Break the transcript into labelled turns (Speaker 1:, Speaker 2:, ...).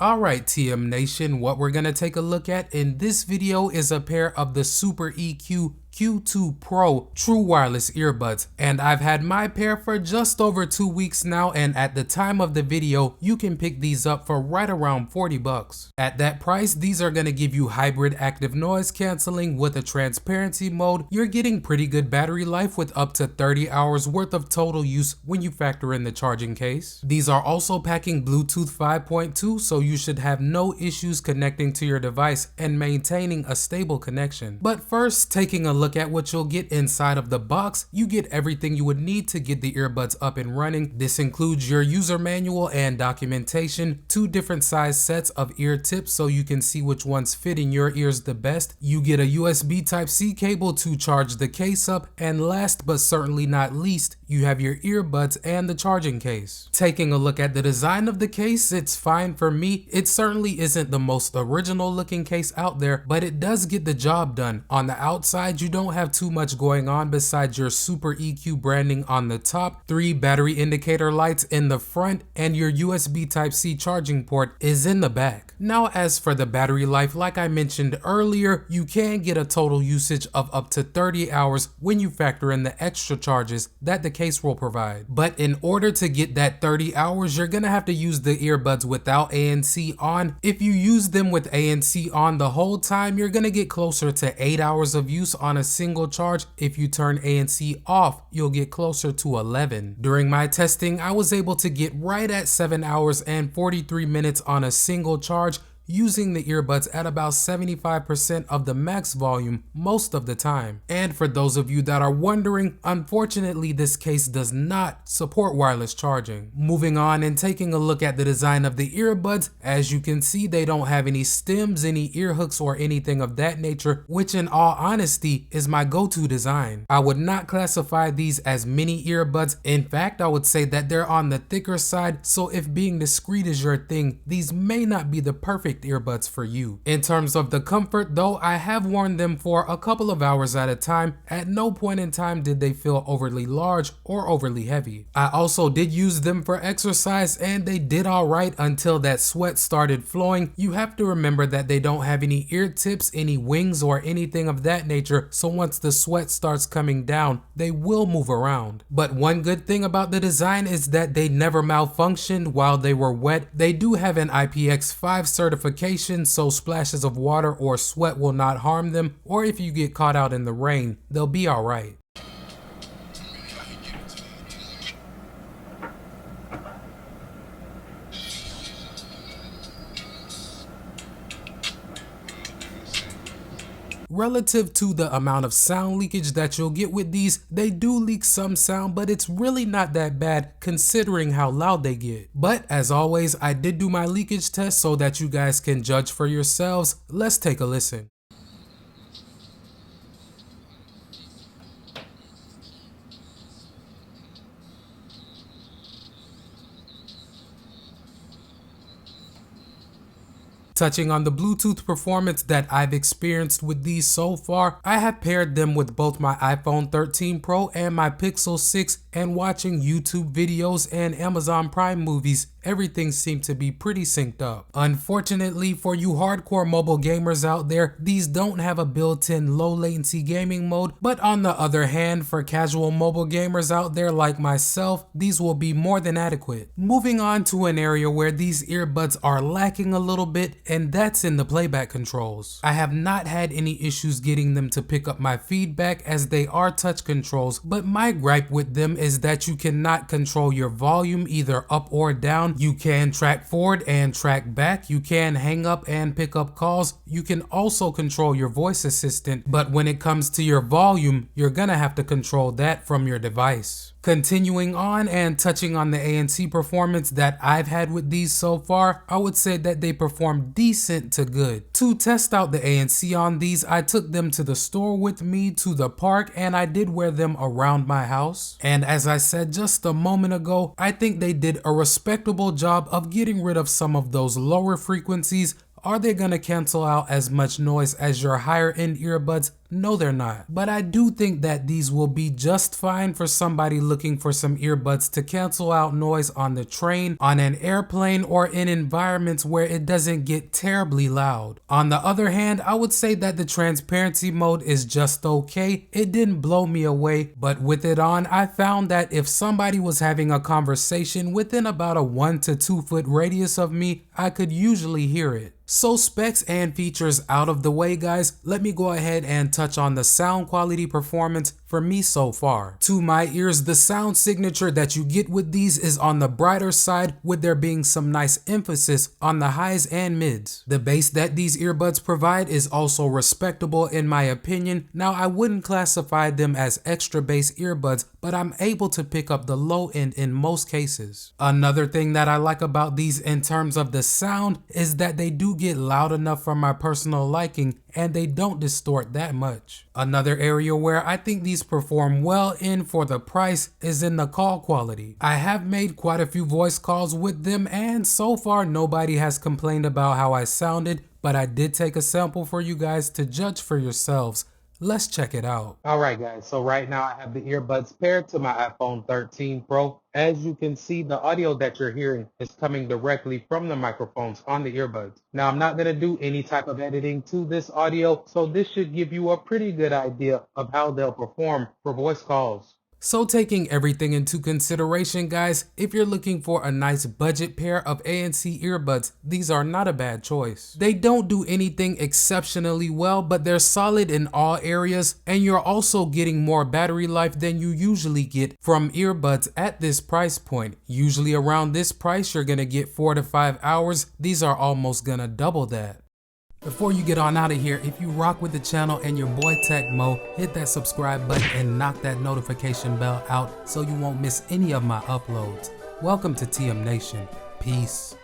Speaker 1: Alright TM Nation, what we're gonna take a look at in this video is a pair of the Super EQ Q2 Pro true wireless earbuds, and I've had my pair for just over 2 weeks now, and at the time of the video you can pick these up for right around 40 bucks. At that price, these are gonna give you hybrid active noise cancelling with a transparency mode. You're getting pretty good battery life with up to 30 hours worth of total use when you factor in the charging case. These are also packing Bluetooth 5.2, so you should have no issues connecting to your device and maintaining a stable connection. But first, taking a look at what you'll get inside of the box, you get everything you would need to get the earbuds up and running. This includes your user manual and documentation, 2 different size sets of ear tips so you can see which ones fit in your ears the best. You get a USB Type-C cable to charge the case up, and last but certainly not least, you have your earbuds and the charging case. Taking a look at the design of the case, it's fine for me. It certainly isn't the most original looking case out there, but it does get the job done. On the outside, you don't have too much going on besides your Super EQ branding on the top, 3 battery indicator lights in the front, and your USB Type-C charging port is in the back. Now, as for the battery life, like I mentioned earlier, you can get a total usage of up to 30 hours when you factor in the extra charges that the case will provide. But in order to get that 30 hours, you're gonna have to use the earbuds without ANC on. If you use them with ANC on the whole time, you're gonna get closer to 8 hours of use on a single charge. If you turn ANC off, you'll get closer to 11. During my testing, I was able to get right at 7 hours and 43 minutes on a single charge, using the earbuds at about 75% of the max volume most of the time. And for those of you that are wondering, unfortunately this case does not support wireless charging. Moving on and taking a look at the design of the earbuds, as you can see, they don't have any stems, any ear hooks, or anything of that nature, which in all honesty is my go-to design. I would not classify these as mini earbuds. In fact, I would say that they're on the thicker side, so if being discreet is your thing, these may not be the perfect earbuds for you. In terms of the comfort though, I have worn them for a couple of hours at a time. At no point in time did they feel overly large or overly heavy. I also did use them for exercise, and they did alright until that sweat started flowing. You have to remember that they don't have any ear tips, any wings, or anything of that nature, so once the sweat starts coming down, they will move around. But one good thing about the design is that they never malfunctioned while they were wet. They do have an IPX5 certification, so splashes of water or sweat will not harm them, or if you get caught out in the rain, they'll be alright. Relative to the amount of sound leakage that you'll get with these, they do leak some sound, but it's really not that bad considering how loud they get. But as always, I did do my leakage test so that you guys can judge for yourselves. Let's take a listen. Touching on the Bluetooth performance that I've experienced with these so far, I have paired them with both my iPhone 13 Pro and my Pixel 6, and watching YouTube videos and Amazon Prime movies, everything seemed to be pretty synced up. Unfortunately for you hardcore mobile gamers out there, these don't have a built-in low latency gaming mode, but on the other hand, for casual mobile gamers out there like myself, these will be more than adequate. Moving on to an area where these earbuds are lacking a little bit, and that's in the playback controls. I have not had any issues getting them to pick up my feedback as they are touch controls, but my gripe with them is that you cannot control your volume either up or down. You can track forward and track back. You can hang up and pick up calls. You can also control your voice assistant, but when it comes to your volume, you're gonna have to control that from your device. Continuing on and touching on the ANC performance that I've had with these so far, I would say that they perform decent to good. To test out the ANC on these, I took them to the store with me, to the park, and I did wear them around my house. And as I said just a moment ago, I think they did a respectable job of getting rid of some of those lower frequencies. Are they gonna cancel out as much noise as your higher end earbuds? No, they're not. But I do think that these will be just fine for somebody looking for some earbuds to cancel out noise on the train, on an airplane, or in environments where it doesn't get terribly loud. On the other hand, I would say that the transparency mode is just okay. It didn't blow me away, but with it on, I found that if somebody was having a conversation within about a 1 to 2 foot radius of me, I could usually hear it. So specs and features out of the way, guys, let me go ahead and touch on the sound quality performance for me so far. To my ears, the sound signature that you get with these is on the brighter side, with there being some nice emphasis on the highs and mids. The bass that these earbuds provide is also respectable in my opinion. Now, I wouldn't classify them as extra bass earbuds, but I'm able to pick up the low end in most cases. Another thing that I like about these in terms of the sound is that they do get loud enough for my personal liking, and they don't distort that much. Another area where I think these perform well in for the price is in the call quality. I have made quite a few voice calls with them, and so far nobody has complained about how I sounded, but I did take a sample for you guys to judge for yourselves. Let's check it out. Alright guys, so right now I have the earbuds paired to my iPhone 13 Pro. As you can see, the audio that you're hearing is coming directly from the microphones on the earbuds. Now, I'm not going to do any type of editing to this audio, so this should give you a pretty good idea of how they'll perform for voice calls. So taking everything into consideration, guys, if you're looking for a nice budget pair of ANC earbuds, these are not a bad choice. They don't do anything exceptionally well, but they're solid in all areas, and you're also getting more battery life than you usually get from earbuds at this price point. Usually around this price, you're gonna get 4 to 5 hours. These are almost gonna double that. Before you get on out of here, if you rock with the channel and your boy Tech Mo, hit that subscribe button and knock that notification bell out so you won't miss any of my uploads. Welcome to TM Nation. Peace.